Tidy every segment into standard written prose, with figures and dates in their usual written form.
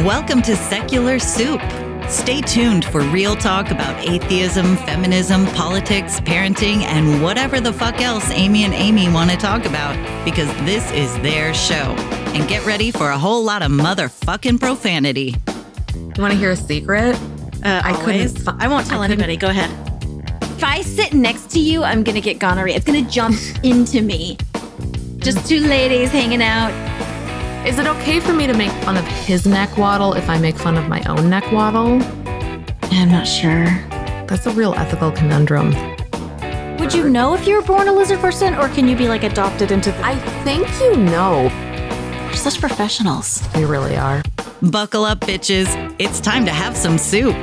Welcome to Secular Soup. Stay tuned for real talk about atheism, feminism, politics, parenting, and whatever the fuck else Amy and Amy want to talk about, because this is their show. And get ready for a whole lot of motherfucking profanity. You want to hear a secret? I won't tell anybody. Go ahead. If I sit next to you, I'm going to get gonorrhea. It's going to jump into me. Just two ladies hanging out. Is it okay for me to make fun of his neck waddle if I make fun of my own neck waddle? I'm not sure. That's a real ethical conundrum. Would you know if you were born a lizard person, or can you be like adopted into the... I think you know. We're such professionals. We really are. Buckle up, bitches. It's time to have some soup.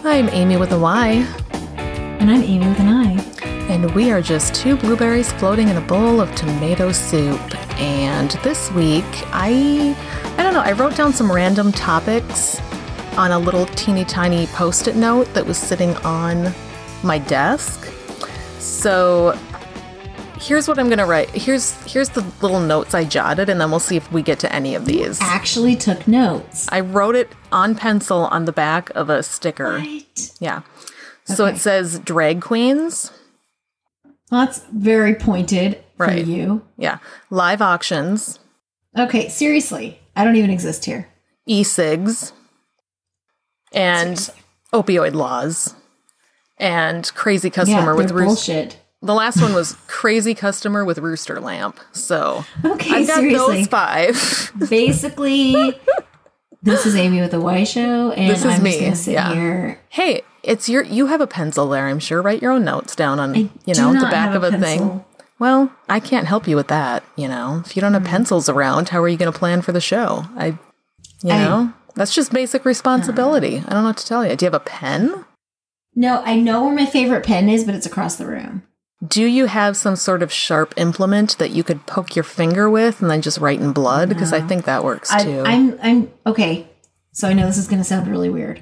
I'm Amy with a Y. And I'm Amy with an I. And we are just two blueberries floating in a bowl of tomato soup. And this week, I don't know, I wrote down some random topics on a little teeny tiny Post-it note that was sitting on my desk. So here's what I'm going to write. Here's the little notes I jotted, and then we'll see if we get to any of these. You actually took notes. I wrote it on pencil on the back of a sticker. Right. Yeah. So it says drag queens. Well, that's very pointed for Right. you. Yeah. Live auctions. Okay, seriously. I don't even exist here. E-cigs. And Seriously. opioid laws. And crazy customer with they're bullshit. The last one was crazy customer with rooster lamp. So Okay, I've got seriously. those 5. Basically, this is Amy with a Y show, and This is I'm me, just going to sit yeah. here. Hey, you have a pencil there, I'm sure. Write your own notes down on, I do the not back have of a a thing. pencil. Well, I can't help you with that, If you don't have pencils around, how are you going to plan for the show? That's just basic responsibility. I don't know what to tell you. Do you have a pen? No, I know where my favorite pen is, but it's across the room. Do you have some sort of sharp implement that you could poke your finger with and then just write in blood? Because I think that works too. I'm okay. So I know this is going to sound really weird.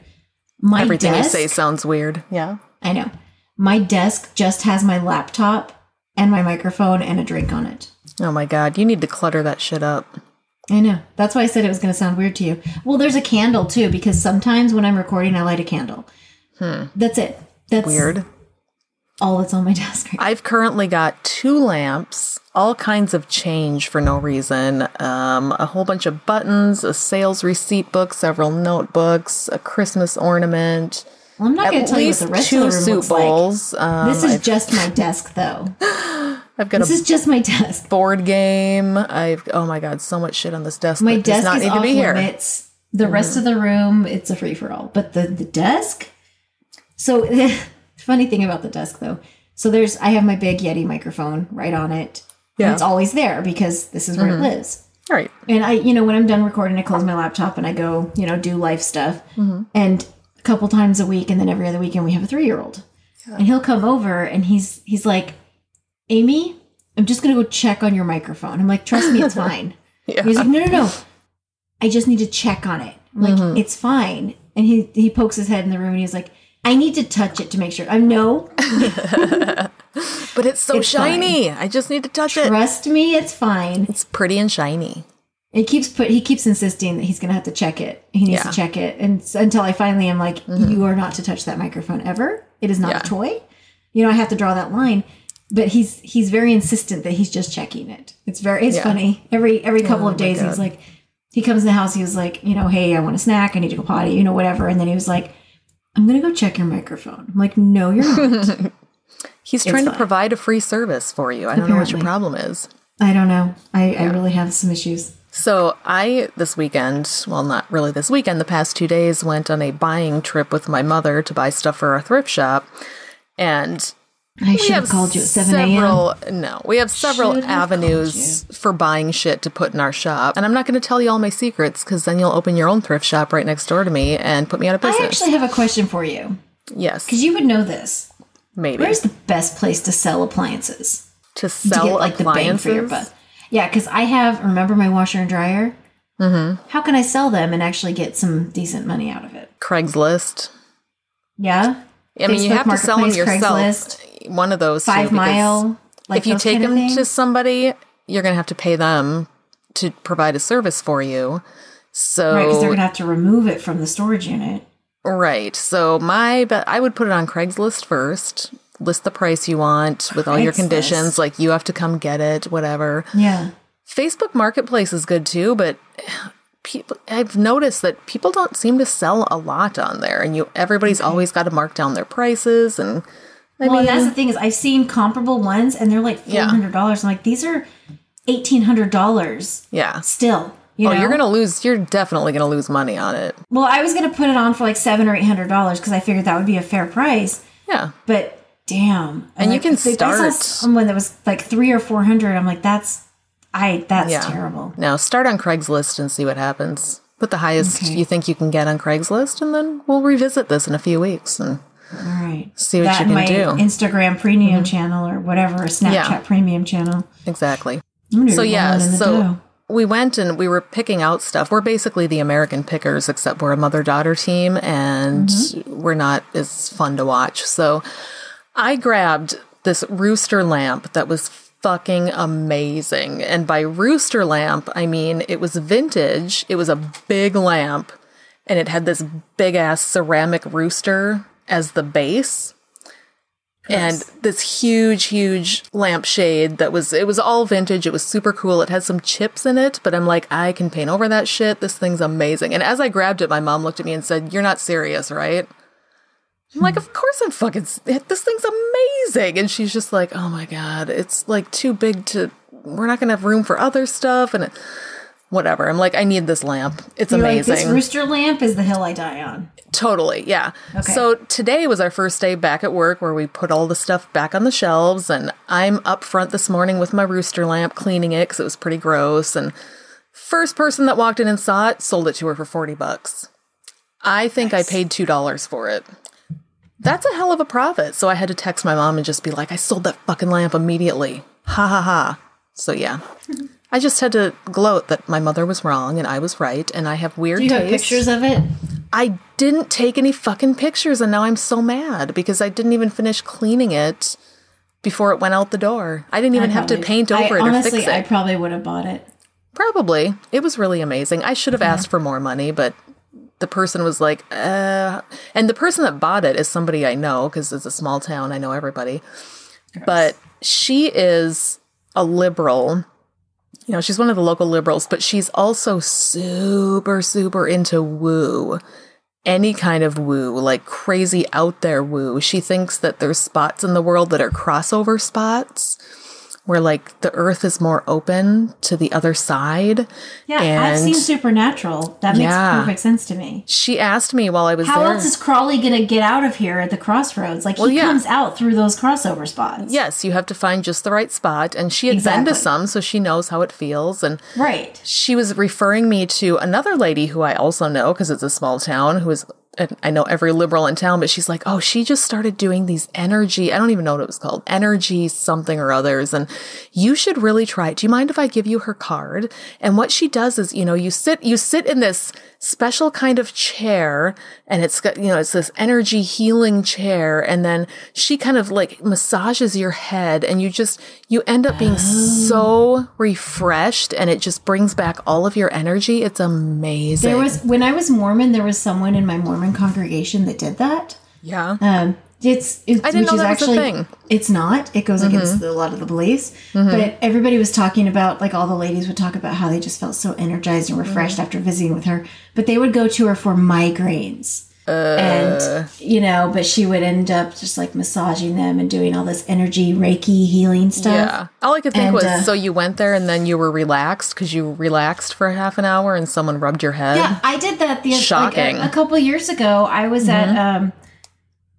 My Everything desk, you say sounds weird. Yeah. I know. My desk just has my laptop and my microphone and a drink on it. Oh my God. You need to clutter that shit up. I know. That's why I said it was going to sound weird to you. Well, there's a candle too, because sometimes when I'm recording, I light a candle. That's it. That's Weird. all that's on my desk right now. I've currently got 2 lamps, all kinds of change for no reason, a whole bunch of buttons, a sales receipt book, several notebooks, a Christmas ornament. Well, I'm not going to tell you what the rest of the room soup looks bowls. like. This is just my desk, though. I've got This is just my desk. board game. Oh my God, so much shit on this desk. My that does desk not is need to off be here. limits. The rest of the room, it's a free-for-all. But the desk? So, funny thing about the desk, though. So I have my big Yeti microphone right on it. Yeah. And it's always there because this is where it lives. All right. And I, when I'm done recording, I close my laptop and I go, do life stuff. And a couple times a week, and then every other weekend, we have a 3-year-old. Yeah. And he'll come over and he's like, Amy, I'm just going to go check on your microphone. I'm like, trust me, it's fine. Yeah. He's like, no. I just need to check on it. I'm like, it's fine. And he pokes his head in the room and he's like, I need to touch it to make sure. No. But it's so shiny. Fine. I just need to touch it. Trust me, it's fine. It's pretty and shiny. He keeps insisting that he's going to have to check it. He needs to check it. And until I finally am like, you are not to touch that microphone ever. It is not a toy. I have to draw that line. But he's very insistent that he's just checking it. It's funny. Every couple of days he's like, he comes in the house, he was like, hey, I want a snack, I need to go potty, whatever. And then he was like, I'm going to go check your microphone. I'm like, no, you're not. He's trying to provide a free service for you. I don't know what your problem is. I don't know. I really have some issues. So this weekend, well, not really this weekend, the past 2 days, went on a buying trip with my mother to buy stuff for our thrift shop. And I should have called you at 7 a.m. No, we have several avenues for buying shit to put in our shop. And I'm not going to tell you all my secrets because then you'll open your own thrift shop right next door to me and put me out of business. I actually have a question for you. Yes. Because you would know this. Maybe. Where's the best place to sell appliances? To sell to get, like, appliances? the bang for your buck. Yeah, because remember my washer and dryer? Mm-hmm. How can I sell them and actually get some decent money out of it? Craigslist. Yeah? I mean, you have to sell them yourself. Craigslist, one of those 5 Mile. If you take them to somebody, you're going to have to pay them to provide a service for you. So right, because they're going to have to remove it from the storage unit. Right. So I would put it on Craigslist first. List the price you want with all your conditions. Like, you have to come get it, whatever. Yeah. Facebook Marketplace is good too, but I've noticed that people don't seem to sell a lot on there, and everybody's always got to mark down their prices. And and that's the thing is, I've seen comparable ones, and they're like $400. I'm like, these are $1,800. Yeah. Still. You're definitely going to lose money on it. Well, I was going to put it on for like $700 or $800 because I figured that would be a fair price. Yeah. But damn. And you can start. I saw someone that was like $300 or $400. I'm like, that's terrible. Now start on Craigslist and see what happens. Put the highest you think you can get on Craigslist, and then we'll revisit this in a few weeks and see what you can do. Instagram premium channel or whatever, a Snapchat premium channel. Exactly. So we went and we were picking out stuff. We're basically the American Pickers, except we're a mother-daughter team, and we're not as fun to watch. So I grabbed this rooster lamp that was fucking amazing. And by rooster lamp, I mean it was vintage. It was a big lamp, and it had this big-ass ceramic rooster as the base. And this huge lampshade it was all vintage. It was super cool. It had some chips in it, but I'm like, I can paint over that shit. This thing's amazing. And as I grabbed it, my mom looked at me and said, "You're not serious, right?" I'm like, "Of course I'm fucking, this thing's amazing." And she's just like, "Oh my God, it's like too big we're not going to have room for other stuff." And whatever. I'm like, I need this lamp. It's amazing. Like, this rooster lamp is the hill I die on. Totally, yeah. Okay. So today was our first day back at work where we put all the stuff back on the shelves, and I'm up front this morning with my rooster lamp cleaning it because it was pretty gross, and first person that walked in and saw it sold it to her for $40. I think I paid $2 for it. That's a hell of a profit. So I had to text my mom and just be like, I sold that fucking lamp immediately. Ha ha ha. So yeah. I just had to gloat that my mother was wrong and I was right, and I have weird taste. Do you have pictures of it? I didn't take any fucking pictures, and now I'm so mad because I didn't even finish cleaning it before it went out the door. I didn't even have to paint over it or fix it. Honestly, I probably would have bought it. Probably. It was really amazing. I should have asked for more money, but the person was like, and the person that bought it is somebody I know because it's a small town. I know everybody. Gross. But she is a liberal. You know, she's one of the local liberals, but she's also super, super into woo. Any kind of woo, like crazy out there woo. She thinks that there's spots in the world that are crossover spots, where like the earth is more open to the other side. Yeah, I've seen Supernatural. That makes perfect sense to me. She asked me while I was there. How else is Crawley going to get out of here at the crossroads? Like, he comes out through those crossover spots. Yes, you have to find just the right spot. And she had been to some, so she knows how it feels. And she was referring me to another lady who I also know, because it's a small town, who is... I know every liberal in town, but she's like, oh, she just started doing these energy, I don't even know what it was called, energy something or others, and you should really try it. Do you mind if I give you her card? And what she does is, you know, you sit in this special kind of chair, and it's got, you know, it's this energy healing chair, and then she kind of like massages your head, and you end up being so refreshed, and it just brings back all of your energy. It's amazing. When I was Mormon, there was someone in my Mormon congregation that did that. Yeah. I didn't know that was a thing. It's not. It goes against a lot of the beliefs. But everybody was talking about, like, all the ladies would talk about how they just felt so energized and refreshed after visiting with her. But they would go to her for migraines. And, you know, but she would end up just like massaging them and doing all this energy Reiki healing stuff. Yeah. All I could think was, so you went there and then you were relaxed because you relaxed for half an hour and someone rubbed your head? Yeah, I did that Shocking. a couple years ago. I was at,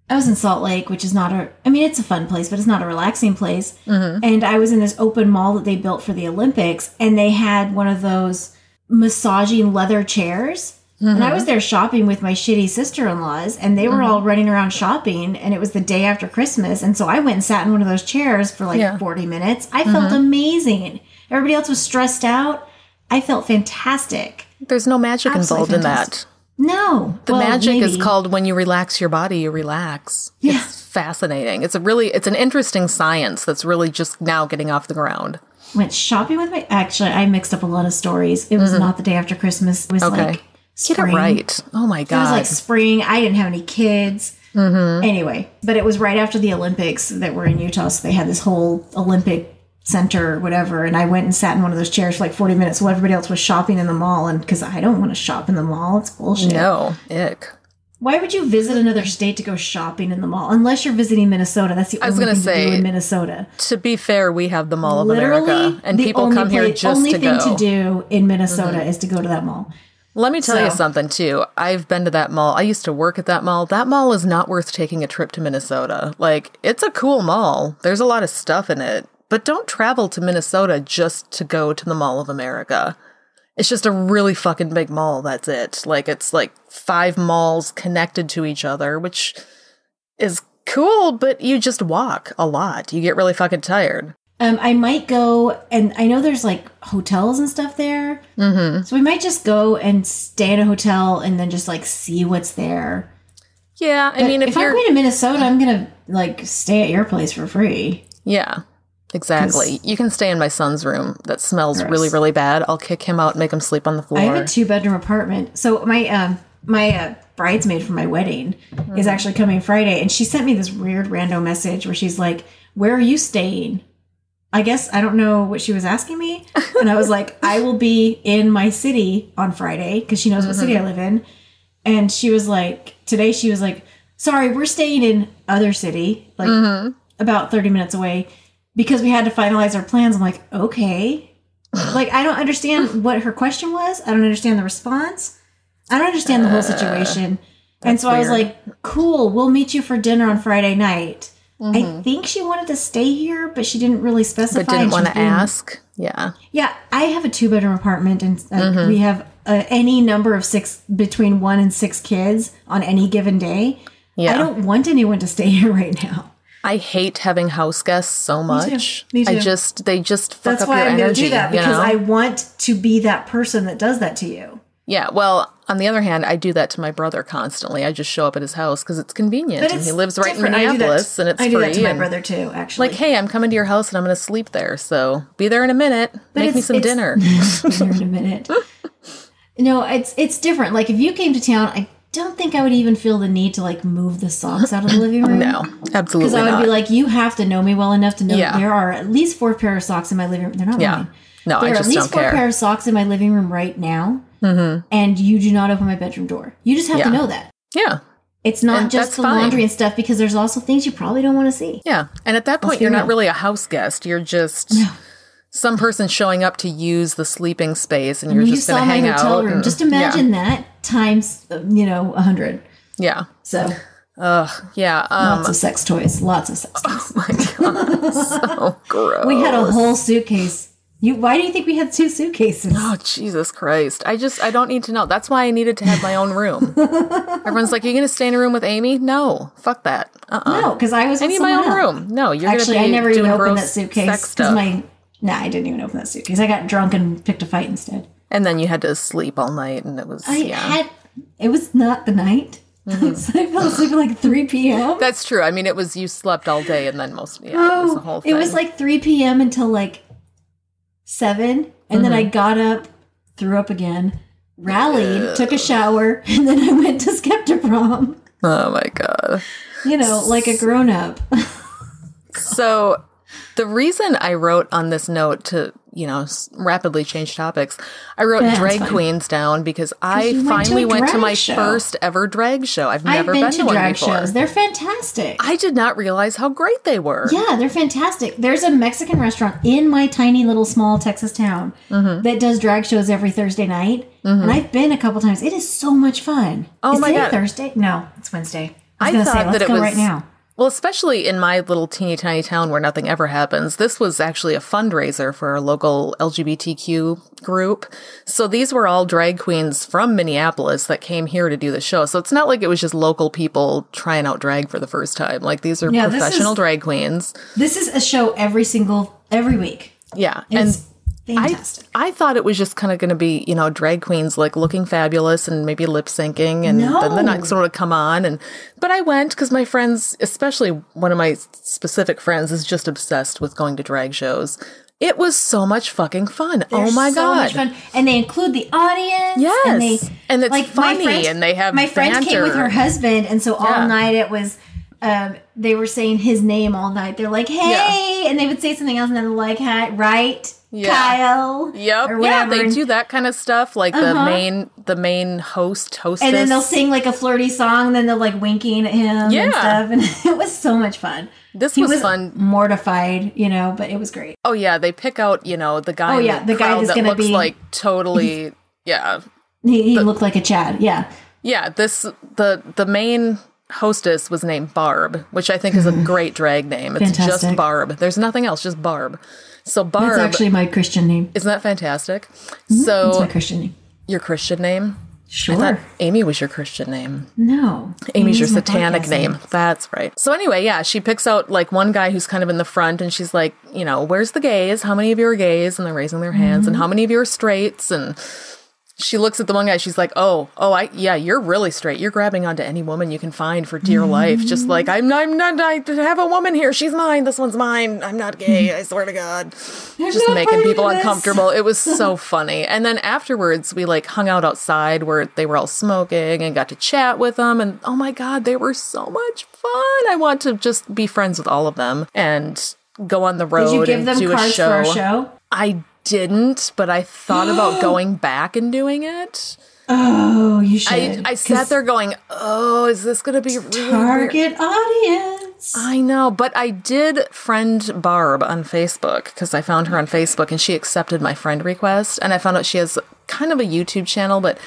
I was in Salt Lake, which is not it's a fun place, but it's not a relaxing place. And I was in this open mall that they built for the Olympics, and they had one of those massaging leather chairs. And I was there shopping with my shitty sister-in-laws, and they were all running around shopping, and it was the day after Christmas. And so I went and sat in one of those chairs for like 40 minutes. I felt amazing. Everybody else was stressed out. I felt fantastic. There's no magic involved in that. No. The magic is called when you relax your body, you relax. Yeah. It's fascinating. It's an interesting science that's really just now getting off the ground. went shopping with my... Actually, I mixed up a lot of stories. It was not the day after Christmas. It was like spring. Get it right. Oh my God. It was like spring. I didn't have any kids. Anyway, but it was right after the Olympics that were in Utah. So they had this whole Olympic center or whatever. And I went and sat in one of those chairs for like 40 minutes while everybody else was shopping in the mall. And because I don't want to shop in the mall. It's bullshit. No. Ick. Why would you visit another state to go shopping in the mall? Unless you're visiting Minnesota. That's the only thing to do in Minnesota. To be fair, we have the Mall of America. And people come here just to go. The only thing to do in Minnesota is to go to that mall. Let me tell you something, too. I've been to that mall. I used to work at that mall. That mall is not worth taking a trip to Minnesota. Like, it's a cool mall. There's a lot of stuff in it. But don't travel to Minnesota just to go to the Mall of America. It's just a really fucking big mall, that's it. Like, it's like 5 malls connected to each other, which is cool, but you just walk a lot. You get really fucking tired. I might go, and I know there's like hotels and stuff there. So we might just go and stay in a hotel and then just like see what's there. Yeah, I mean, if I'm going to Minnesota, I'm going to like stay at your place for free. Yeah. Exactly. You can stay in my son's room that smells really, really bad. I'll kick him out and make him sleep on the floor. I have a 2-bedroom apartment. So my bridesmaid for my wedding is actually coming Friday. And she sent me this weird rando message where she's like, where are you staying? I guess I don't know what she was asking me. And I was like, I will be in my city on Friday because she knows what city I live in. And she was like, today she was like, sorry, we're staying in other city, like about 30 minutes away. Because we had to finalize our plans. I'm like, okay. Like, I don't understand what her question was. I don't understand the response. I don't understand the whole situation. And so weird. I was like, cool, we'll meet you for dinner on Friday night. I think she wanted to stay here, but she didn't really specify. But didn't want to ask. Yeah. Yeah, I have a 2-bedroom apartment, and we have any number of between 1 and 6 kids on any given day. Yeah. I don't want anyone to stay here right now. I hate having house guests so much. Me too. They just fuck That's up why your I'm energy. Going to do that because I want to be that person that does that to you. Yeah, well, on the other hand, I do that to my brother constantly. I just show up at his house because it's convenient, and he lives right in Minneapolis, and it's free. I do that to my brother too, actually. Like, hey, I'm coming to your house, and I'm going to sleep there, so be there in a minute. Make me some dinner. Be there in a minute. No, it's different. Like, if you came to town, I don't think I would even feel the need to like move the socks out of the living room. No, absolutely not. Because I would be like, you have to know me well enough to know that there are at least 4 pair of socks in my living room. They're not mine. No, there I just don't care. There are at least 4 pair of socks in my living room right now, and you do not open my bedroom door. You just have to know that. Yeah. It's not just the laundry and stuff, because there's also things you probably don't want to see. Yeah, and at that point, you're not really a house guest. You're just... No. Some person showing up to use the sleeping space, and you're just going to hang out. Hotel room. Just imagine that times, 100. Yeah. So. Yeah. Lots of sex toys. Lots of sex toys. Oh my God. So gross. We had a whole suitcase. Why do you think we had 2 suitcases? Oh, Jesus Christ. I don't need to know. That's why I needed to have my own room. Everyone's like, you're going to stay in a room with Amy? No. Fuck that. No, because I was with someone else. I need my own room. No, you're going to be I never even opened that sex suitcase. Stuff. I didn't even open that suitcase. I got drunk and picked a fight instead. And then you had to sleep all night, and it was, it was not the night. So I fell asleep at like 3 p.m. That's true. I mean, you slept all day, and then it was the whole thing. It was like 3 p.m. until like 7, and then I got up, threw up again, rallied, took a shower, and then I went to Skepta Prom. Oh my God. Like a grown-up. So... The reason I wrote on this note to, rapidly change topics, I wrote drag queens down because I finally went to my first ever drag show. I've never been to one drag before. Shows. They're fantastic. I did not realize how great they were. Yeah, they're fantastic. There's a Mexican restaurant in my tiny little small Texas town that does drag shows every Thursday night. And I've been a couple times. It is so much fun. Oh my God. Thursday? No, it's Wednesday. I thought that it was right now. Well, especially in my little teeny tiny town where nothing ever happens, this was actually a fundraiser for a local LGBTQ group. So these were all drag queens from Minneapolis that came here to do the show. So it's not like it was just local people trying out drag for the first time. Like, these are professional drag queens. This is a show every week. Yeah. It's fantastic. I thought it was just kind of going to be, drag queens like looking fabulous and maybe lip syncing, and then the next one would come on. But I went because my friends, especially one of my specific friends, is just obsessed with going to drag shows. It was so much fucking fun. They're oh my so God. much fun. And they include the audience. Yes. And it's like, funny and they have my friend banter. came with her husband, and so all night it was they were saying his name all night. They're like, hey, and they would say something else, and then they're like, hi, right, Kyle. Yep. Or whatever. Yeah, they do that kind of stuff, like the main hostess. And then they'll sing like a flirty song, and then they'll like winking at him and stuff. And it was so much fun. He was fun. Mortified, but it was great. Oh yeah, they pick out, the guy. Oh yeah, the guy that's going to be like totally. Yeah. He looked like a Chad. Yeah. Yeah. The main hostess was named Barb, which I think is a great drag name. It's just Barb. There's nothing else, just Barb. So Barb. That's actually my Christian name. Isn't that fantastic? Mm-hmm. So that's my Christian name. Your Christian name? Sure. I thought Amy was your Christian name. No. Amy's your satanic name. That's right. So anyway, yeah, she picks out like one guy who's kind of in the front, and she's like, where's the gays? How many of you are gays? And they're raising their hands. And how many of you are straights? And she looks at the one guy. She's like, you're really straight. You're grabbing onto any woman you can find for dear life. Just like, I'm not, I have a woman here. She's mine. This one's mine. I'm not gay. I swear to God. Just making people uncomfortable. It was so funny. And then afterwards, we like hung out outside where they were all smoking and got to chat with them. And oh my God, they were so much fun. I want to just be friends with all of them and go on the road. Did you give them do cards for a show? I didn't, but I thought about going back and doing it. Oh, you should. I sat there going, is this going to be really target audience? I know, but I did friend Barb on Facebook because I found her on Facebook and she accepted my friend request. And I found out she has kind of a YouTube channel. But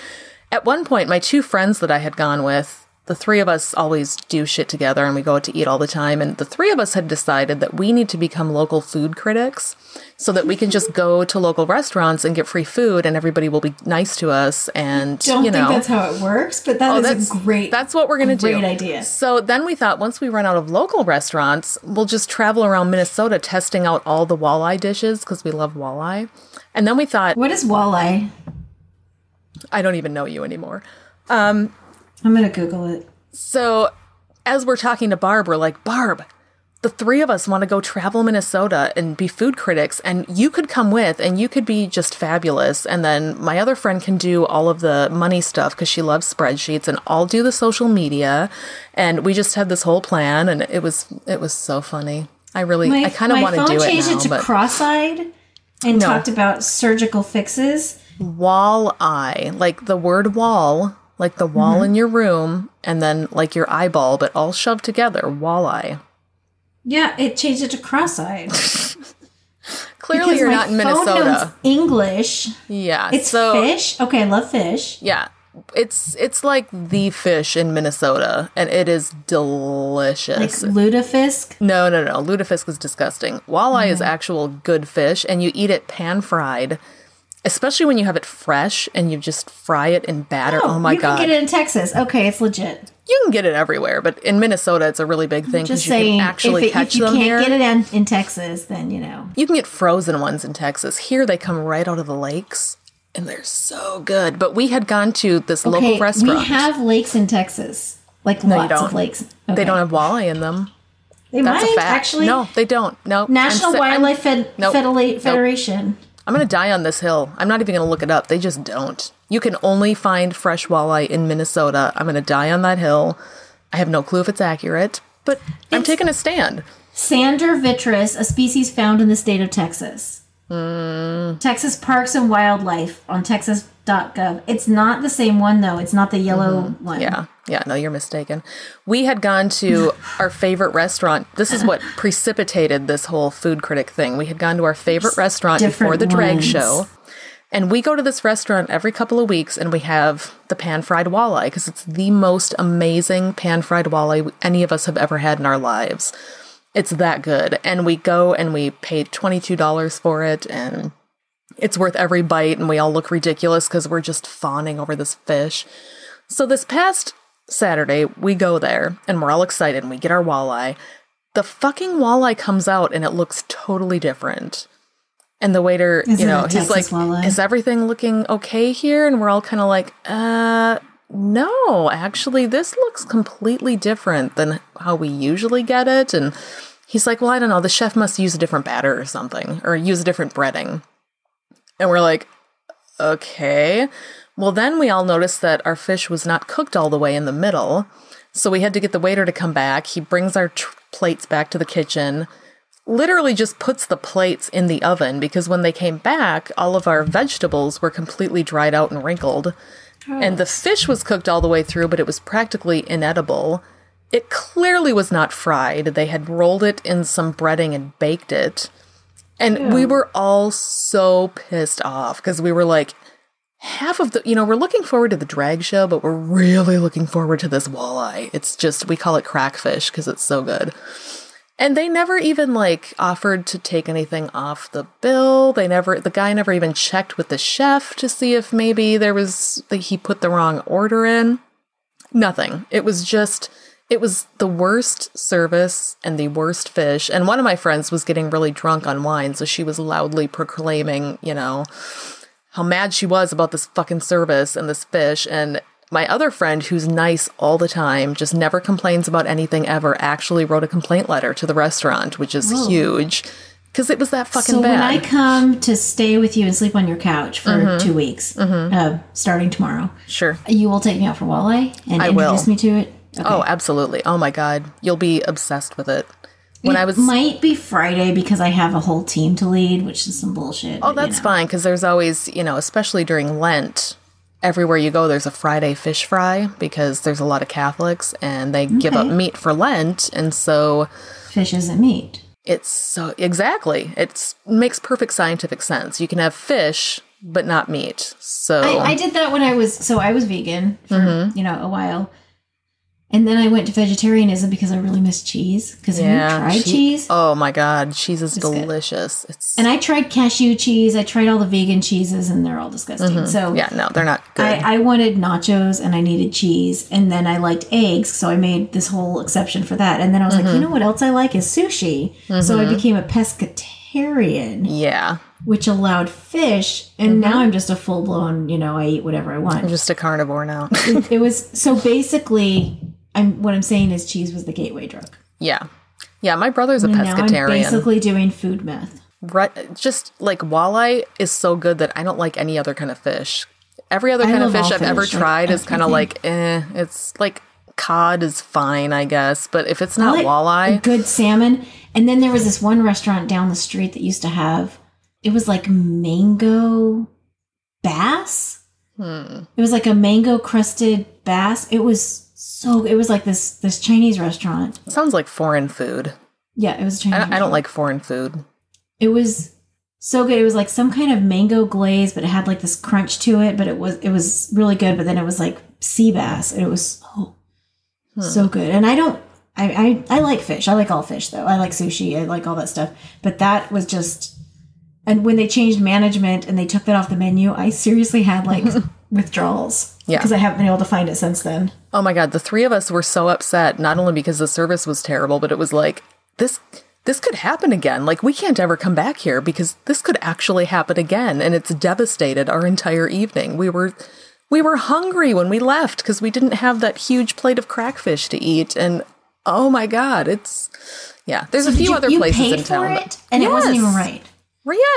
at one point, my two friends that I had gone with, the three of us always do shit together and we go out to eat all the time. And the three of us had decided that we need to become local food critics so that we can just go to local restaurants and get free food and everybody will be nice to us. And, don't think that's how it works, but that's great. That's what we're going to do. Great idea. So then we thought once we run out of local restaurants, we'll just travel around Minnesota testing out all the walleye dishes because we love walleye. And then we thought... What is walleye? I don't even know you anymore. I'm going to Google it. So as we're talking to Barb, we're like, Barb, the three of us want to go travel Minnesota and be food critics, and you could come with and you could be just fabulous. And then my other friend can do all of the money stuff because she loves spreadsheets, and I'll do the social media. And we just had this whole plan, and it was so funny. I kind of want to do it now. My phone changed it to cross-eyed and talked about surgical fixes. Wall-eye, like the word wall. Like the wall in your room, and then like your eyeball, but all shoved together. Walleye. Yeah, it changed it to cross-eyed. Clearly, because you're not in Minnesota. Phone knows English. Yeah, it's fish. Okay, I love fish. Yeah, it's like the fish in Minnesota, and it is delicious. Like lutefisk? No. Lutefisk is disgusting. Walleye is actual good fish, and you eat it pan-fried. Especially when you have it fresh and you just fry it in batter. Oh my God. You can get it in Texas. Okay, it's legit. You can get it everywhere, but in Minnesota, it's a really big thing because you can actually catch them here. If you can't get it in Texas, then, You can get frozen ones in Texas. Here, they come right out of the lakes, and they're so good. But we had gone to this local restaurant. We have lakes in Texas. Like lots of lakes. Okay. They don't have walleye in them. That's a fact. Actually. No, they don't. No. National Wildlife Federation. I'm going to die on this hill. I'm not even going to look it up. They just don't. You can only find fresh walleye in Minnesota. I'm going to die on that hill. I have no clue if it's accurate, but I'm taking a stand. Sander vitris, a species found in the state of Texas. Texas Parks and Wildlife on texas.gov. It's not the same one, though. It's not the yellow one. Yeah, no, you're mistaken. We had gone to our favorite restaurant. This is what precipitated this whole food critic thing. We had gone to our favorite restaurant before the drag show. And we go to this restaurant every couple of weeks, and we have the pan-fried walleye, because it's the most amazing pan-fried walleye any of us have ever had in our lives. It's that good. And we go and we paid $22 for it, and it's worth every bite, and we all look ridiculous because we're just fawning over this fish. So this past Saturday, we go there, and we're all excited, and we get our walleye. The fucking walleye comes out, and it looks totally different. And the waiter, he's like, walleye? Is everything looking okay here? And we're all kind of like, no, actually, this looks completely different than how we usually get it. And he's like, well, I don't know. The chef must use a different batter or something, or use a different breading. And we're like, okay. Well, then we all noticed that our fish was not cooked all the way in the middle. So we had to get the waiter to come back. He brings our plates back to the kitchen, literally just puts the plates in the oven, because when they came back, all of our vegetables were completely dried out and wrinkled. Oh. And the fish was cooked all the way through, but it was practically inedible. It clearly was not fried. They had rolled it in some breading and baked it. And we were all so pissed off, because we were like, half of the, we're looking forward to the drag show, but we're really looking forward to this walleye. It's just, we call it crackfish because it's so good. And they never even like offered to take anything off the bill. The guy never even checked with the chef to see if maybe he put the wrong order in. Nothing. It was the worst service and the worst fish. And one of my friends was getting really drunk on wine, so she was loudly proclaiming, how mad she was about this fucking service and this fish. And my other friend, who's nice all the time, just never complains about anything ever, actually wrote a complaint letter to the restaurant, which is huge, because it was that fucking bad. So when I come to stay with you and sleep on your couch for 2 weeks, starting tomorrow, sure, you will take me out for walleye and introduce me to it? Okay. Oh, absolutely. Oh my God. You'll be obsessed with it. Might be Friday because I have a whole team to lead, which is some bullshit. Oh, that's fine, because there's always, especially during Lent, everywhere you go, there's a Friday fish fry, because there's a lot of Catholics and they give up meat for Lent. And so fish isn't meat. It's so, exactly. It makes perfect scientific sense. You can have fish, but not meat. So I did that when I was vegan for, a while. And then I went to vegetarianism because I really miss cheese. Because have you tried cheese? Oh my God, cheese is delicious. And I tried cashew cheese. I tried all the vegan cheeses, and they're all disgusting. So yeah, no, they're not good. I wanted nachos, and I needed cheese, and then I liked eggs, so I made this whole exception for that. And then I was like, you know what else I like is sushi. So I became a pescatarian. Yeah. Which allowed fish, and now I'm just a full blown. I eat whatever I want. I'm just a carnivore now. it was so basically. What I'm saying is cheese was the gateway drug. Yeah. Yeah, my brother's a pescatarian. Now I'm basically doing food meth. Right, just like walleye is so good that I don't like any other kind of fish. Every other kind of fish I've ever tried is kind of like, it's like cod is fine, I guess. But if it's not walleye. Good salmon. And then there was this one restaurant down the street that used to have, it was like mango bass. It was like a mango crusted bass. It was like this Chinese restaurant. It sounds like foreign food. Yeah, it was Chinese. I don't like foreign food. It was so good. It was like some kind of mango glaze, but it had like this crunch to it. But it was really good. But then it was like sea bass. And it was so good. And I like fish. I like all fish though. I like sushi. I like all that stuff. But that was just. And when they changed management and they took that off the menu, I seriously had like withdrawals. Yeah. Because I haven't been able to find it since then. Oh my God. The three of us were so upset, not only because the service was terrible, but it was like, this could happen again. Like, we can't ever come back here because this could actually happen again. And it's devastated our entire evening. We were hungry when we left because we didn't have that huge plate of crackfish to eat. And oh my God, there's a few other places in town. You paid for it? And it wasn't even right.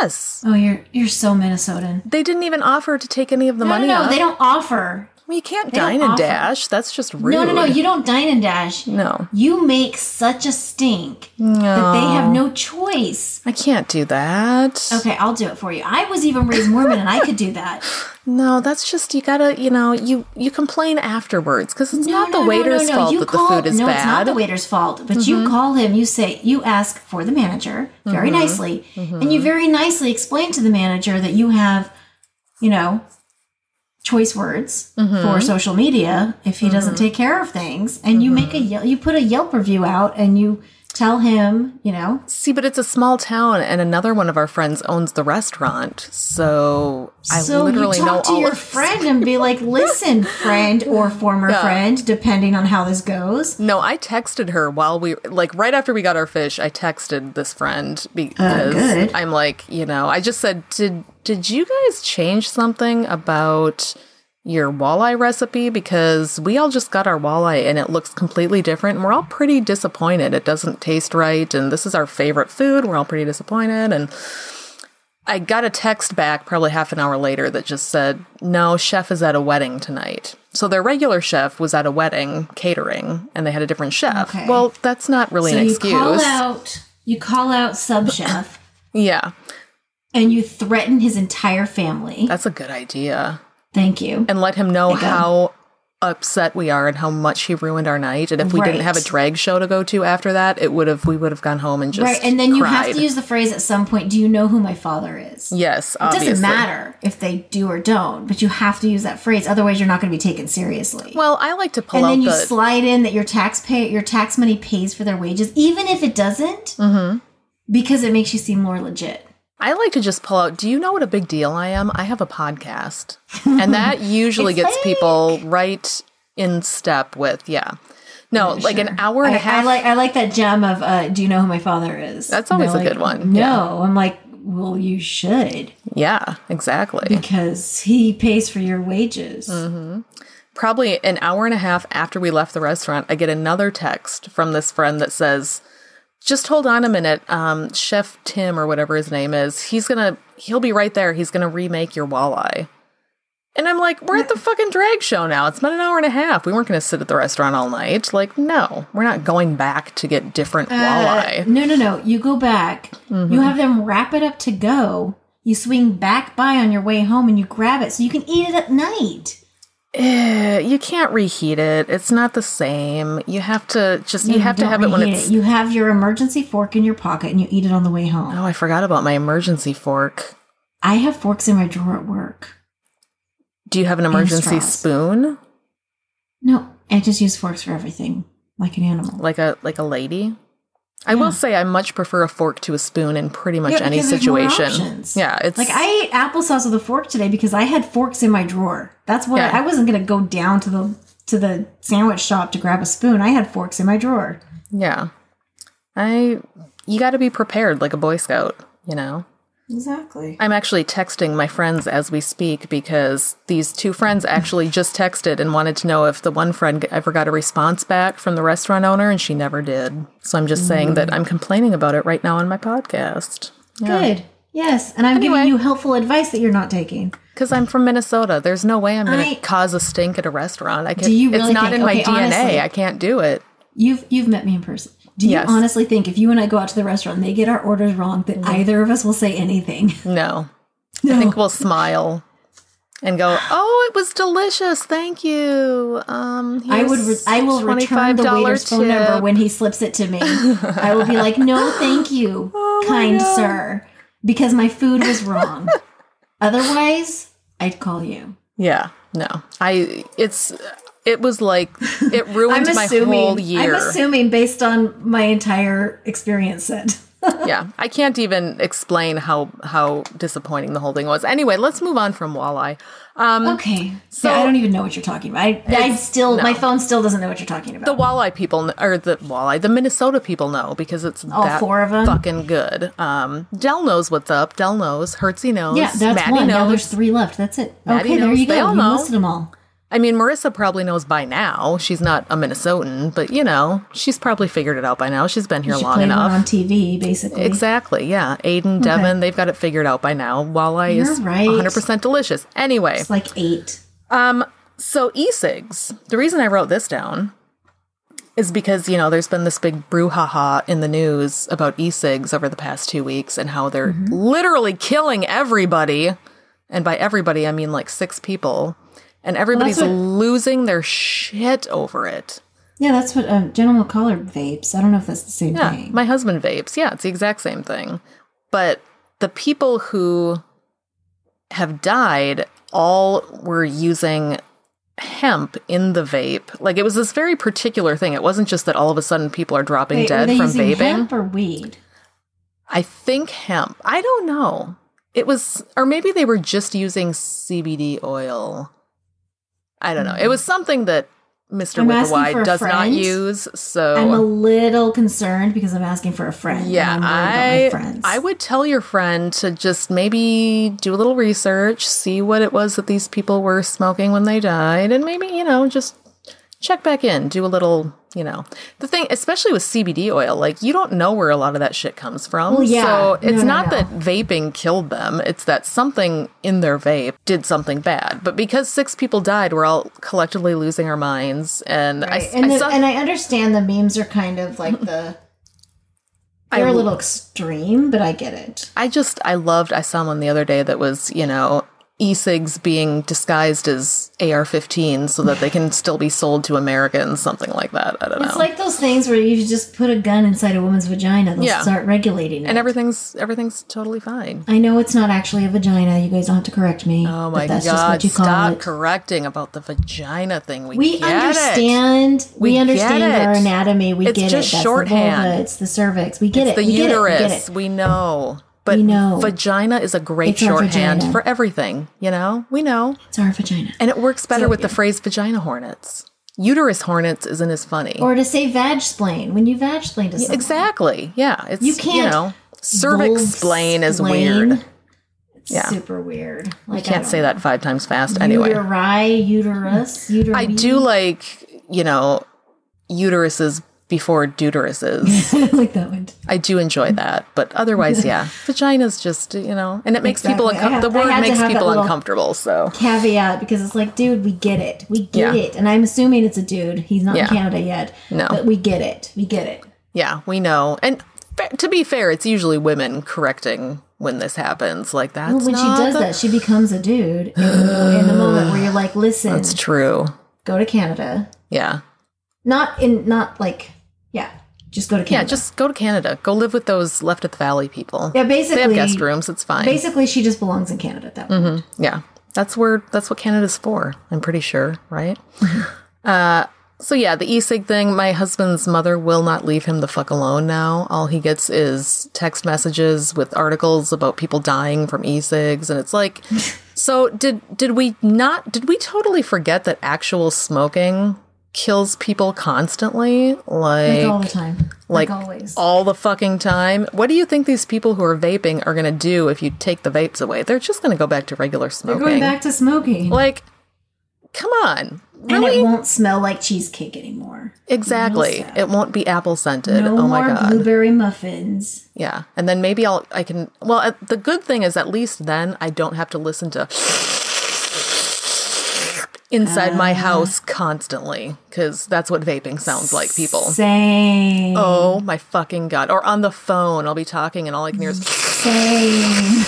Yes. Oh, you're so Minnesotan. They didn't even offer to take any of the money out. No, they don't offer. Well, you can't dine and dash. That's just rude. No, you don't dine and dash. No. You make such a stink that they have no choice. I can't do that. Okay, I'll do it for you. I was even raised Mormon and I could do that. No, that's just, you gotta, you complain afterwards because it's not the waiter's fault that the food is bad. No, it's not the waiter's fault. But you call him, you ask for the manager very nicely, and you very nicely explain to the manager that you have, choice words for social media if he doesn't take care of things, and you make you put a Yelp review out and you tell him, See, but it's a small town, and another one of our friends owns the restaurant, so I literally know all of So you talk to your friend and be like, listen, friend or former friend, depending on how this goes. No, I texted her while right after we got our fish, I texted this friend because I'm like, I just said, did you guys change something about, your walleye recipe, because we all just got our walleye and it looks completely different and we're all pretty disappointed. It doesn't taste right and this is our favorite food. We're all pretty disappointed. And I got a text back probably half an hour later that just said, no, chef is at a wedding tonight. So their regular chef was at a wedding catering and they had a different chef. Okay. Well, that's not really an excuse. You call out sub chef. Yeah. And you threaten his entire family. That's a good idea. Thank you. And let him know how upset we are and how much he ruined our night. And if we didn't have a drag show to go to after that, we would have gone home and just and then cried. You have to use the phrase at some point, do you know who my father is? Yes, obviously. It doesn't matter if they do or don't, but you have to use that phrase. Otherwise, you're not going to be taken seriously. Well, I like to pull out and then you slide in that your tax money pays for their wages, even if it doesn't, because it makes you seem more legit. I like to just pull out, do you know what a big deal I am? I have a podcast. And that usually gets people right in step with, No, like an hour and a half. I like that gem of, do you know who my father is? That's always a good one. No. Yeah. I'm like, well, you should. Yeah, exactly. Because he pays for your wages. Mm-hmm. Probably an hour and a half after we left the restaurant, I get another text from this friend that says, just hold on a minute, Chef Tim or whatever his name is, he'll be right there. He's going to remake your walleye. And I'm like, we're at the fucking drag show now. It's been an hour and a half. We weren't going to sit at the restaurant all night. Like, no, we're not going back to get different walleye. No. You go back. Mm-hmm. You have them wrap it up to go. You swing back by on your way home and you grab it so you can eat it at night. You can't reheat it. It's not the same. You have to have it when it's... You have your emergency fork in your pocket and you eat it on the way home. Oh, I forgot about my emergency fork. I have forks in my drawer at work. Do you have an emergency spoon? No, I just use forks for everything, like an animal. Like a lady? I will say I much prefer a fork to a spoon in pretty much any situation. Yeah, it's like I ate applesauce with a fork today because I had forks in my drawer. That's what I wasn't going to go down to the sandwich shop to grab a spoon. I had forks in my drawer. Yeah. You got to be prepared like a Boy Scout, you know. Exactly. I'm actually texting my friends as we speak because these two friends actually just texted and wanted to know if the one friend ever got a response back from the restaurant owner, and she never did. So I'm just saying that I'm complaining about it right now on my podcast. Yeah. Good. Yes. And I'm giving you helpful advice that you're not taking. Because I'm from Minnesota. There's no way I'm going to cause a stink at a restaurant. Do you really it's not in my DNA. Honestly, I can't do it. You've met me in person. Do you honestly think if you and I go out to the restaurant and they get our orders wrong that either of us will say anything? No. I think we'll smile and go, "Oh, it was delicious. Thank you." I will return the waiter's phone number when he slips it to me. I will be like, "No, thank you, kind sir, because my food was wrong." Otherwise, I'd call you. Yeah. No. It was like, it ruined my whole year. I'm assuming based on my entire experience set. Yeah. I can't even explain how disappointing the whole thing was. Anyway, let's move on from walleye. Okay. So I don't even know what you're talking about. My phone still doesn't know what you're talking about. The walleye people, or the Minnesota people know because it's all that four of them fucking good. Dell knows what's up. Dell knows. Hertzie knows. Yeah, that's Maddie one. knows. Now there's 3 left. That's it. Maddie okay, knows. there you go. They all know. You listed them all. I mean, Marissa probably knows by now. She's not a Minnesotan, but, you know, she's probably figured it out by now. She's been here long enough. On TV, basically. Exactly, yeah. Aiden, Devin, they've got it figured out by now. Walleye is 100% delicious. Anyway. It's like 8. So e-cigs, the reason I wrote this down is because, you know, there's been this big brouhaha in the news about e-cigs over the past 2 weeks and how they're literally killing everybody. And by everybody, I mean like 6 people. And everybody's losing their shit over it. Yeah, that's what General McCullough vapes. I don't know if that's the same thing. Yeah, my husband vapes. Yeah, it's the exact same thing. But the people who have died all were using hemp in the vape. Like, it was this very particular thing. It wasn't just that all of a sudden people are dropping dead from vaping. Hemp or weed? I think hemp. I don't know. It was, or maybe they were just using CBD oil. I don't know. It was something that Mr. With the Y does not use. So I'm a little concerned because I'm asking for a friend. Yeah, I would tell your friend to just maybe do a little research, see what it was that these people were smoking when they died, and maybe, just check back in, do a little, the thing, especially with CBD oil, like you don't know where a lot of that shit comes from. Well, yeah. So it's not that vaping killed them. It's that something in their vape did something bad. But because 6 people died, we're all collectively losing our minds. And right. I understand the memes are kind of like they're a little extreme, but I get it. I saw one the other day that was, e-cigs being disguised as AR-15 so that they can still be sold to Americans, something like that. I don't know. It's like those things where you just put a gun inside a woman's vagina. They'll start regulating it. And everything's totally fine. I know it's not actually a vagina. You guys don't have to correct me. Oh my God, just what you stop correcting about the vagina thing. We understand. We understand our anatomy. We get it. It's just shorthand. The vulva, it's the cervix. We get it. The uterus. We know. But vagina is a great shorthand for everything, We know. It's our vagina. And it works better with the phrase vagina hornets. Uterus hornets isn't as funny. Or to say vag-splain, when you vag-splain to someone. Exactly, yeah. It's, you can't, cervix-splain is weird. It's super weird. Like, you can't say that 5 times fast anyway. Uterus. I do like, uteruses before deuteruses. I like that one. I do enjoy that, but otherwise, vagina's just, and it makes people the word makes people uncomfortable. So caveat, because it's like, dude, we get it, it, and I'm assuming it's a dude. He's not in Canada yet. No, but we get it. Yeah, we know. And to be fair, it's usually women correcting when this happens. Like that's when she does that, she becomes a dude in the moment where you're like, listen, that's true. Go to Canada. Yeah. Just go to Canada. Yeah, just go to Canada. Go live with those Left at the Valley people. Yeah, basically. They have guest rooms. It's fine. Basically, she just belongs in Canada at that point. Mm-hmm. Yeah. That's what Canada's for, I'm pretty sure, right? Mm-hmm. So yeah, the e-cig thing, my husband's mother will not leave him the fuck alone now. All he gets is text messages with articles about people dying from e-cigs, and it's like, so did we totally forget that actual smoking kills people constantly, like all the time, like always, all the fucking time? What do you think these people who are vaping are going to do if you take the vapes away? They're just going to go back to regular smoking. They're going back to smoking. Like, come on, really? And it won't smell like cheesecake anymore. Exactly, it won't be apple scented. No my God, blueberry muffins. Yeah, and then maybe I can. Well, the good thing is at least then I don't have to listen to inside my house constantly, because that's what vaping sounds like, people. Same. Oh my fucking God. Or on the phone, I'll be talking and all I can hear is same.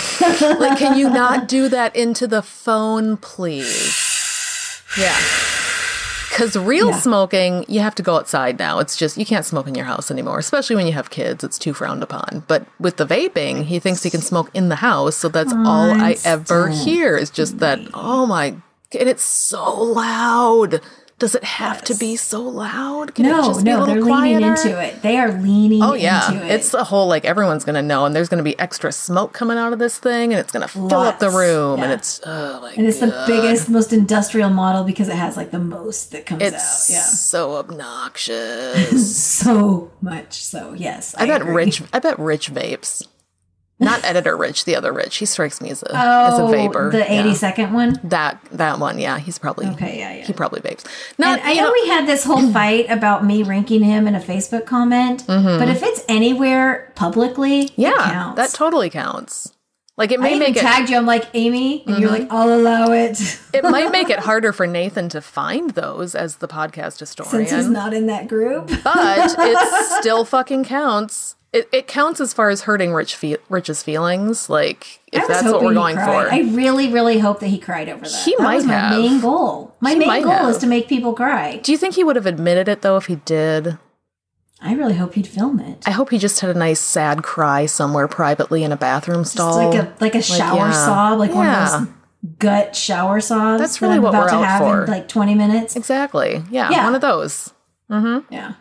Like, can you not do that into the phone, please? Yeah. Because real smoking, you have to go outside now. It's just, you can't smoke in your house anymore, especially when you have kids. It's too frowned upon. But with the vaping, he thinks he can smoke in the house, so that's all I ever hear is just that, oh my God. And it's so loud. Does it have to be so loud? Can it just be a little they're quieter? Leaning into it. They are leaning into it. It's the whole, like, everyone's going to know, and there's going to be extra smoke coming out of this thing, and it's going to fill up the room, and it's, oh my God. And it's the biggest, most industrial model because it has, like, the most that comes out. It's so obnoxious. So much so, yes. I bet Rich vapes. Not Editor Rich, the other Rich. He strikes me as a vapor. The 82nd one? That one, yeah. He's probably he probably vapes. I know we had this whole fight about me ranking him in a Facebook comment, but if it's anywhere publicly, it counts. That totally counts. Like, it may I make even tagged you. I'm like, Amy, and you're like, I'll allow it. It might make it harder for Nathan to find those as the podcast historian, since he's not in that group. But it still fucking counts. It counts as far as hurting Rich's feelings, like, if that's what we're going for. I really, really hope that he cried over that. That was my main goal. My main goal is to make people cry. Do you think he would have admitted it, though, if he did? I really hope he'd film it. I hope he just had a nice sad cry somewhere privately in a bathroom stall. Just like a shower sob, like one of those gut shower sobs. That's really what we're out for. In like 20 minutes. Exactly. Yeah. One of those. Mm-hmm. Yeah.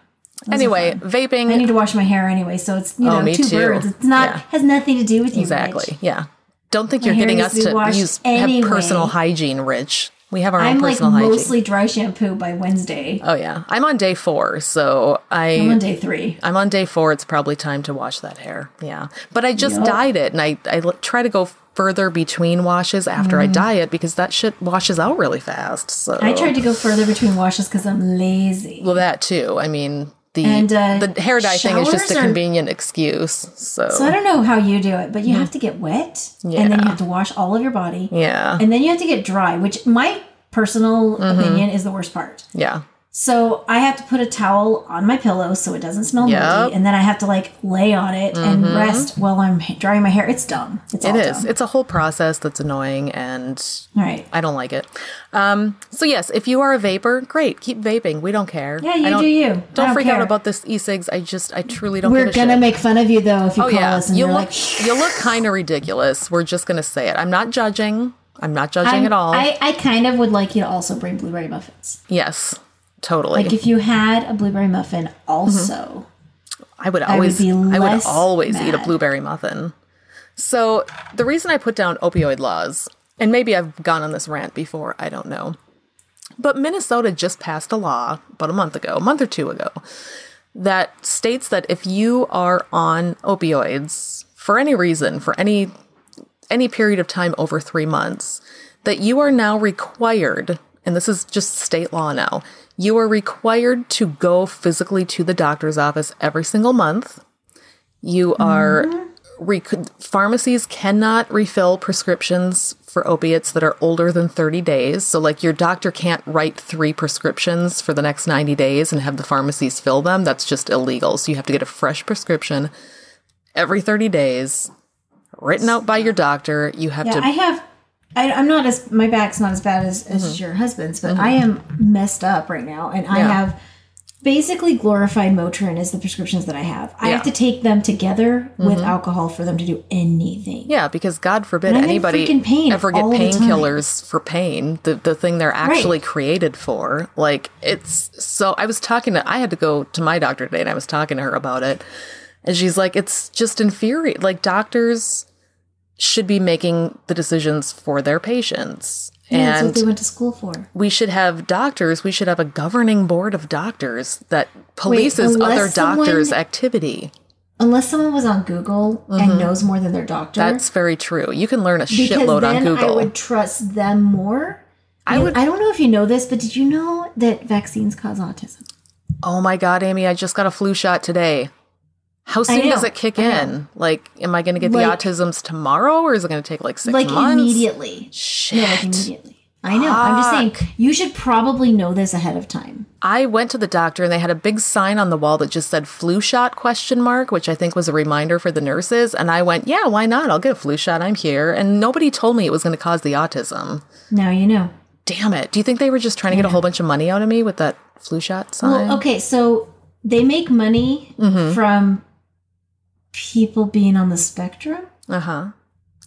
Anyway, vaping. I need to wash my hair anyway, so it's me two too. birds. It's not has nothing to do with you. Exactly. Rich. Yeah. Don't think you're getting us to have personal hygiene, Rich. We have our own I'm like personal hygiene. mostly dry shampoo by Wednesday. Oh, yeah. I'm on day 4, so I'm on day 3. I'm on day 4. It's probably time to wash that hair. Yeah. But I just dyed it, and I try to go further between washes after I dye it because that shit washes out really fast. So I tried to go further between washes because I'm lazy. Well, that too. I mean, the hair dye thing is just a convenient excuse. So I don't know how you do it, but you have to get wet, and then you have to wash all of your body. Yeah. And then you have to get dry, which my personal opinion is the worst part. Yeah. So I have to put a towel on my pillow so it doesn't smell moldy, and then I have to like lay on it and rest while I'm drying my hair. It's dumb. It is. It's a whole process that's annoying, and I don't like it. So yes, if you are a vapor, great, keep vaping. We don't care. Yeah, you do you. Don't freak out about this e-cigs. I truly don't. We're gonna make fun of you though if you call us and you're like, you look kind of ridiculous. We're just gonna say it. I'm not judging. I'm not judging at all. I kind of would like you to also bring blueberry muffins. Yes. Totally. Like if you had a blueberry muffin also, I would always eat a blueberry muffin. So the reason I put down opioid laws, and maybe I've gone on this rant before, I don't know, but Minnesota just passed a law about a month or 2 ago, that states that if you are on opioids for any reason, for any period of time over 3 months, that you are now required, and this is just state law now, you are required to go physically to the doctor's office every single month. You are pharmacies cannot refill prescriptions for opiates that are older than 30 days. So like your doctor can't write 3 prescriptions for the next 90 days and have the pharmacies fill them. That's just illegal. So you have to get a fresh prescription every 30 days, written out by your doctor. You have to... I'm not my back's not as bad as your husband's, but I am messed up right now. And I have basically glorified Motrin as the prescriptions that I have. I have to take them together with alcohol for them to do anything. Yeah, because God forbid anybody ever get painkillers for pain, the thing they're actually created for. Like I had to go to my doctor today and I was talking to her about it. And she's like, it's just infuriating. Like doctors should be making the decisions for their patients. Yeah, that's what they went to school for. We should have doctors. We should have a governing board of doctors that polices other doctors' activity. Unless someone was on Google and knows more than their doctor. That's very true. You can learn a shitload on Google. I would trust them more. I don't know if you know this, but did you know that vaccines cause autism? Oh my God, Amy, I just got a flu shot today. How soon does it kick in? Like, am I going to get the autisms tomorrow, or is it going to take like 6 months? Like immediately. Shit. Yeah, like immediately. I know. I'm just saying, you should probably know this ahead of time. I went to the doctor and they had a big sign on the wall that just said flu shot ? Which I think was a reminder for the nurses. And I went, yeah, why not? I'll get a flu shot. I'm here. And nobody told me it was going to cause the autism. Now you know. Damn it. Do you think they were just trying to get a whole bunch of money out of me with that flu shot sign? Well, okay. So they make money from people being on the spectrum. Not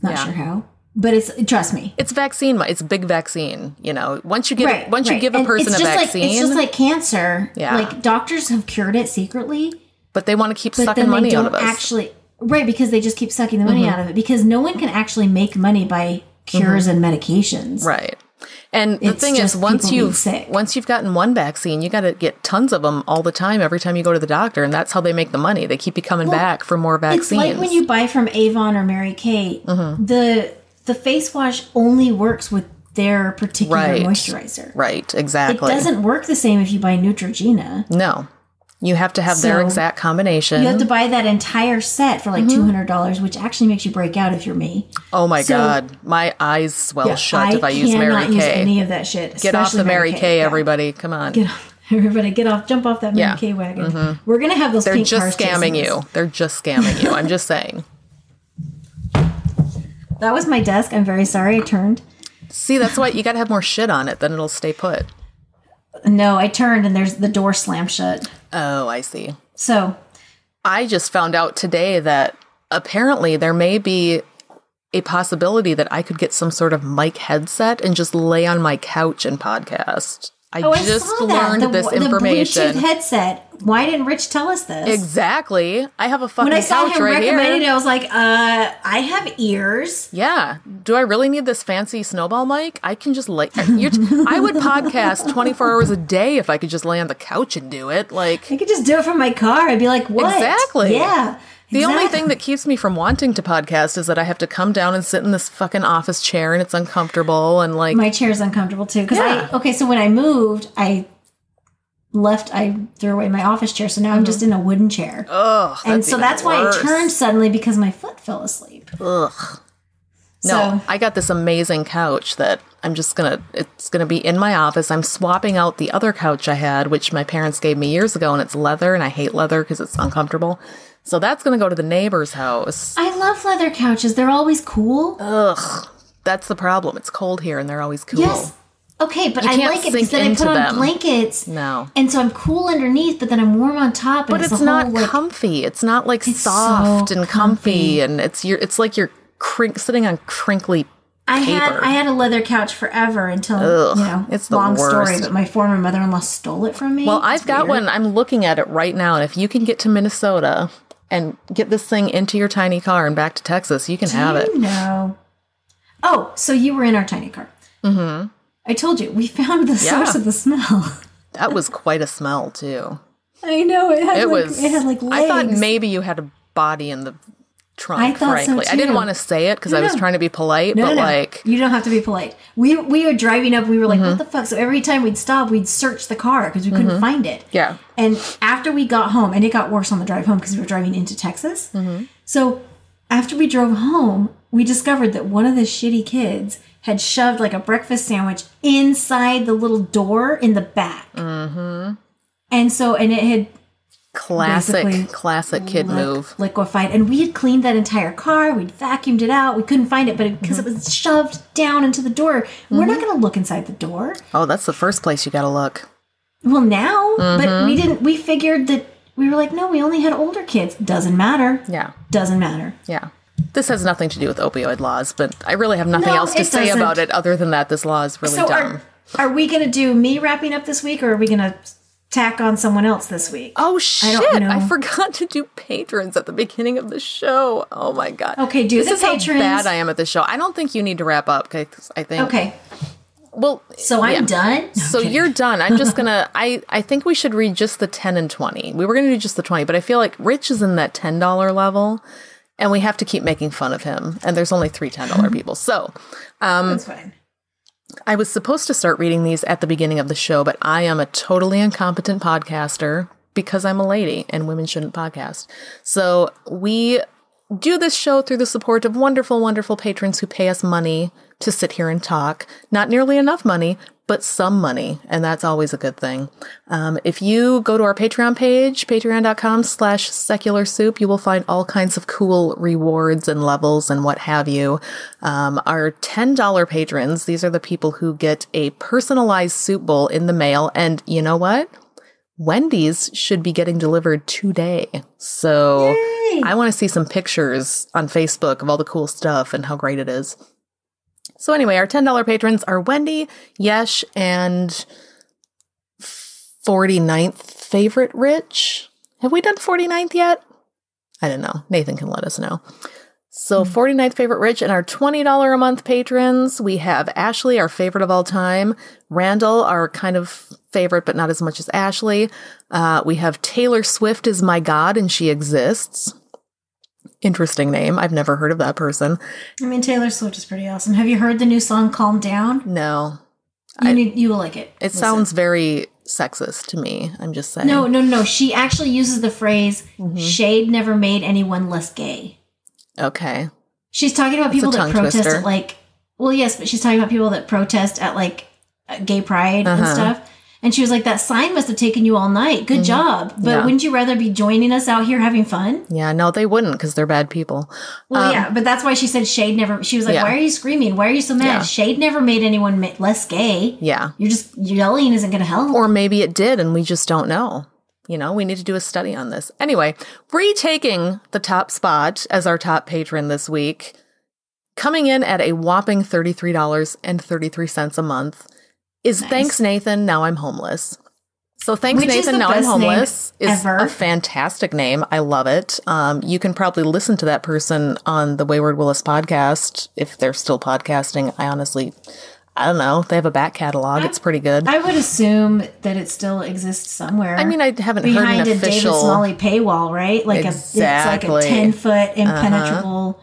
sure how, but trust me, it's vaccine. It's big vaccine. You know, once you give a person a vaccine, it's just like cancer. Yeah, like doctors have cured it secretly, but they want to keep sucking money out of us. Because they just keep sucking the money out of it, because no one can actually make money by cures and medications. Right. And the thing is, once you've gotten one vaccine, you got to get tons of them all the time, every time you go to the doctor. And that's how they make the money. They keep you coming back for more vaccines. It's like when you buy from Avon or Mary Kay, the face wash only works with their particular moisturizer. Right, exactly. It doesn't work the same if you buy Neutrogena. No. You have to have their exact combination. You have to buy that entire set for like $200, which actually makes you break out if you're me. Oh my God. My eyes swell shut if I use Mary Kay. I cannot use any of that shit. Get off the Mary Kay, everybody. Come on. Everybody get off. Jump off that Mary Kay wagon. We're going to have those pink cars. They're just scamming you. They're just scamming you. I'm just saying. That was my desk. I'm very sorry. I turned. See, that's why you got to have more shit on it. Then it'll stay put. No, I turned and there's the door slammed shut. Oh, I see. So I just found out today that apparently there may be a possibility that I could get some sort of mic headset and just lay on my couch and podcast. I just learned this information. The Bluetooth headset. Why didn't Rich tell us this? Exactly. I have a fucking couch right here. When I saw him recommending it, I was like, I have ears. Yeah. Do I really need this fancy snowball mic? I can just I would podcast 24 hours a day if I could just lay on the couch and do it. Like, I could just do it from my car. I'd be like, what? Exactly. Yeah. The only thing that keeps me from wanting to podcast is that I have to come down and sit in this fucking office chair and it's uncomfortable and like... My chair is uncomfortable too. So when I moved, I threw away my office chair, so now I'm just in a wooden chair. Ugh. And so that's why I turned suddenly because my foot fell asleep. Ugh. No, I got this amazing couch that it's gonna be in my office. I'm swapping out the other couch I had, which my parents gave me years ago, and it's leather, and I hate leather because it's uncomfortable. So that's going to go to the neighbor's house. I love leather couches. They're always cool. Ugh. That's the problem. It's cold here and they're always cool. Yes. Okay, but I like it because then I put on blankets. No. And so I'm cool underneath, but then I'm warm on top. But it's not comfy. It's not like soft and comfy. And it's like you're sitting on crinkly paper. I had a leather couch forever until, it's the long worst. Story, but my former mother-in-law stole it from me. Well, I've got one. I'm looking at it right now. And if you can get to Minnesota and get this thing into your tiny car and back to Texas, you can have it. No. Oh, so you were in our tiny car. Mm-hmm. I told you, we found the source of the smell. That was quite a smell, too. I know. It had legs. I thought maybe you had a body in the trunk, I thought frankly. So too. I didn't want to say it because I was trying to be polite, but like... You don't have to be polite. We were driving up, we were like, what the fuck? So every time we'd stop, we'd search the car because we couldn't find it. Yeah. And after we got home, and it got worse on the drive home because we were driving into Texas. Mm-hmm. So after we drove home, we discovered that one of the shitty kids had shoved like a breakfast sandwich inside the little door in the back. Mm-hmm. And it had... Classic kid move. Liquefied. And we had cleaned that entire car. We'd vacuumed it out. We couldn't find it, but because it was shoved down into the door, we're not going to look inside the door. Oh, that's the first place you got to look. Well, now, but we didn't. We figured that we were like, no, we only had older kids. Doesn't matter. Yeah. Doesn't matter. Yeah. This has nothing to do with opioid laws, but I really have nothing else to say about it other than that this law is really dumb. Are we going to do me wrapping up this week, or are we going to tack on someone else this week? Oh, shit. I forgot to do patrons at the beginning of the show. Oh, my God. Okay, do this the patrons. This is how bad I am at the show. I don't think you need to wrap up, because I think... Okay. Well, so I'm done? No, so you're done. I'm just going to... I think we should read just the 10 and 20. We were going to do just the 20, but I feel like Rich is in that $10 level, and we have to keep making fun of him. And there's only 3 $10 people. So... that's fine. I was supposed to start reading these at the beginning of the show, but I am a totally incompetent podcaster because I'm a lady and women shouldn't podcast. So we do this show through the support of wonderful, wonderful patrons who pay us money to sit here and talk. Not nearly enough money, but some money. And that's always a good thing. If you go to our Patreon page, patreon.com/secularsoup, you will find all kinds of cool rewards and levels and what have you. Our $10 patrons, these are the people who get a personalized soup bowl in the mail. And you know what? Wendy's should be getting delivered today. So yay! I want to see some pictures on Facebook of all the cool stuff and how great it is. So anyway, our $10 patrons are Wendy, Yesh, and 49th favorite Rich. Have we done 49th yet? I don't know. Nathan can let us know. So 49th favorite Rich and our $20 a month patrons, we have Ashley, our favorite of all time. Randall, our kind of favorite, but not as much as Ashley. We have Taylor Swift is my god and she exists. Interesting name. I've never heard of that person. I mean, Taylor Swift is pretty awesome. Have you heard the new song, Calm Down? No. You will like it. It sounds very sexist to me. I'm just saying. No. She actually uses the phrase, shade never made anyone less gay. Okay. She's talking about people that protest at like, well, yes, but she's talking about people that protest at like gay pride and stuff. And she was like, that sign must have taken you all night. Good job. But wouldn't you rather be joining us out here having fun? Yeah, no, they wouldn't because they're bad people. Well, yeah, but that's why she said shade never... She was like, why are you screaming? Why are you so mad? Yeah. Shade never made anyone less gay. Yeah. You're just yelling isn't going to help. Or maybe it did and we just don't know. You know, we need to do a study on this. Anyway, retaking the top spot as our top patron this week, coming in at a whopping $33.33 a month, is Thanks Nathan, Now I'm Homeless. So Thanks Which Nathan, Now I'm Homeless is ever. a fantastic name. I love it. You can probably listen to that person on the Wayward Willis podcast if they're still podcasting. I don't know. They have a back catalog. It's pretty good. I would assume that it still exists somewhere. I mean, I haven't heard behind an official... Behind a David Smalley paywall, right? Like exactly. It's like a 10-foot impenetrable...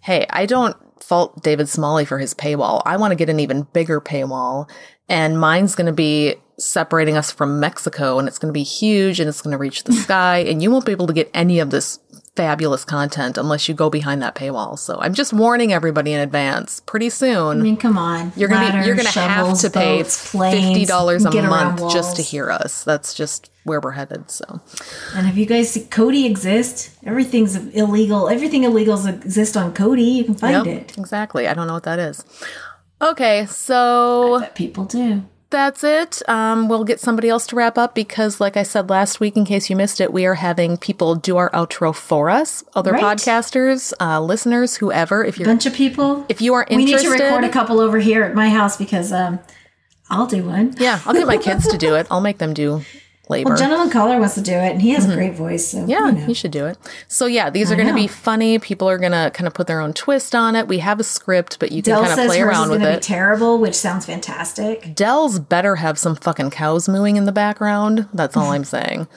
Hey, I don't fault David Smalley for his paywall. I want to get an even bigger paywall. And mine's going to be separating us from Mexico, and it's going to be huge, and it's going to reach the sky, and you won't be able to get any of this fabulous content unless you go behind that paywall. So I'm just warning everybody in advance. Pretty soon, I mean, come on, you're going to have to pay $50 a month just to hear us. That's just where we're headed. So, and if you guys see Kodi exist, everything's illegal. Everything illegal exists on Kodi. You can find it. Exactly. I don't know what that is. Okay, so I bet people do. That's it. We'll get somebody else to wrap up because, like I said last week, in case you missed it, we are having people do our outro for us. Other podcasters, listeners, whoever. If you're bunch of people, if you are interested, we need to record a couple over here at my house because I'll do one. Yeah, I'll get my kids to do it. I'll make them do labor. Well, Gentleman Caller wants to do it, and he has a great voice. So, yeah, he should do it. So yeah, these are going to be funny. People are going to kind of put their own twist on it. We have a script, but you can kind of play around with it. Dell says hers is going to be terrible, which sounds fantastic. Dell's better have some fucking cows mooing in the background. That's all I'm saying.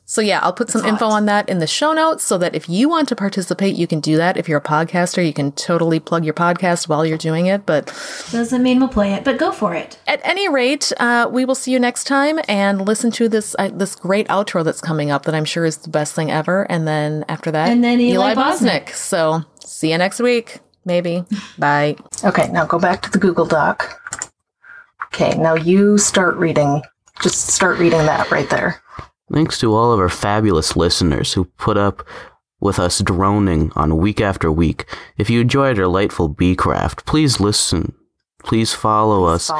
So yeah, I'll put some info on that in the show notes so that if you want to participate, you can do that. If you're a podcaster, you can totally plug your podcast while you're doing it, but doesn't mean we'll play it, but go for it. At any rate, we will see you next time and listen to this great outro that's coming up that I'm sure is the best thing ever. And then after that, Eli Bosnick. So see you next week. Maybe. Bye. Okay, now go back to the Google Doc. Okay, now you start reading. Just start reading that right there. Thanks to all of our fabulous listeners who put up with us droning on week after week. If you enjoy our delightful bee-craft, please listen. Please follow us.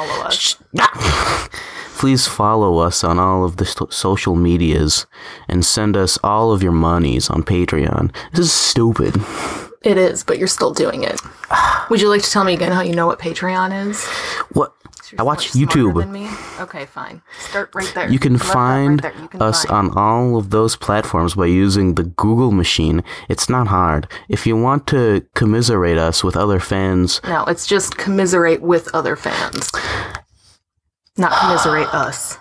Please follow us on all of the social medias and send us all of your monies on Patreon. This is stupid. It is, but you're still doing it. Would you like to tell me again how you know what Patreon is? What? I watch YouTube. Than me? Okay, fine. Start right there. You can find us on all of those platforms by using the Google machine. It's not hard. If you want to commiserate us with other fans... No, it's just commiserate with other fans. Not commiserate us.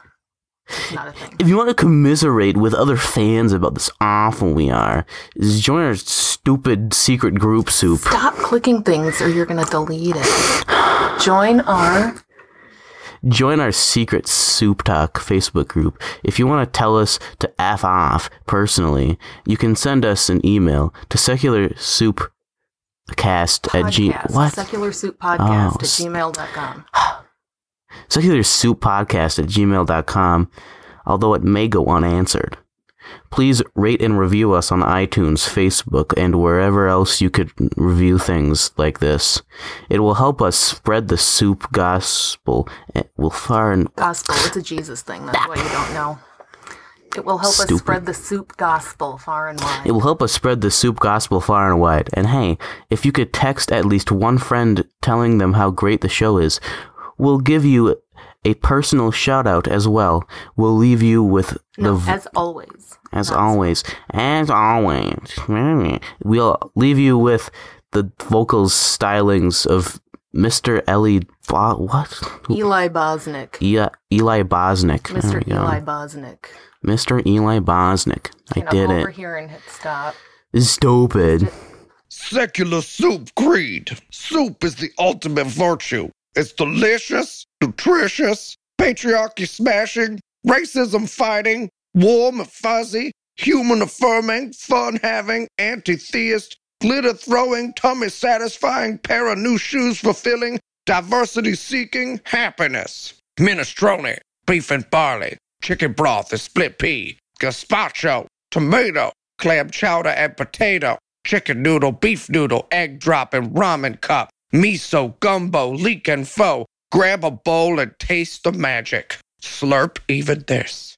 It's not a thing. If you want to commiserate with other fans about this awful we are, just join our stupid secret group soup. Stop clicking things or you're going to delete it. Join our secret Soup Talk Facebook group. If you want to tell us to F off personally, you can send us an email to secularsouppodcast secularsouppodcast@gmail.com. secularsouppodcast@gmail.com, although it may go unanswered. Please rate and review us on iTunes, Facebook, and wherever else you could review things like this. It will help us spread the soup gospel. Gospel, it's a Jesus thing. That's why you don't know. It will help us spread the soup gospel far and wide. It will help us spread the soup gospel far and wide. And hey, if you could text at least one friend telling them how great the show is, we'll give you a personal shout out as well. We'll leave you with as always. As always, we'll leave you with the vocals stylings of Mr. Eli Bosnick. Eli Bosnick. Mr. Eli Bosnick. Mr. Eli Bosnick. I did it. Over here and hit stop. Stupid. Secular Soup Creed. Soup is the ultimate virtue. It's delicious, nutritious, patriarchy smashing, racism fighting, warm and fuzzy, human affirming, fun having, anti-theist, glitter throwing, tummy satisfying, pair of new shoes fulfilling, diversity seeking, happiness. Minestrone, beef and barley, chicken broth and split pea, gazpacho, tomato, clam chowder and potato, chicken noodle, beef noodle, egg drop and ramen cup, miso, gumbo, leek and pho. Grab a bowl and taste the magic. Slurp even this.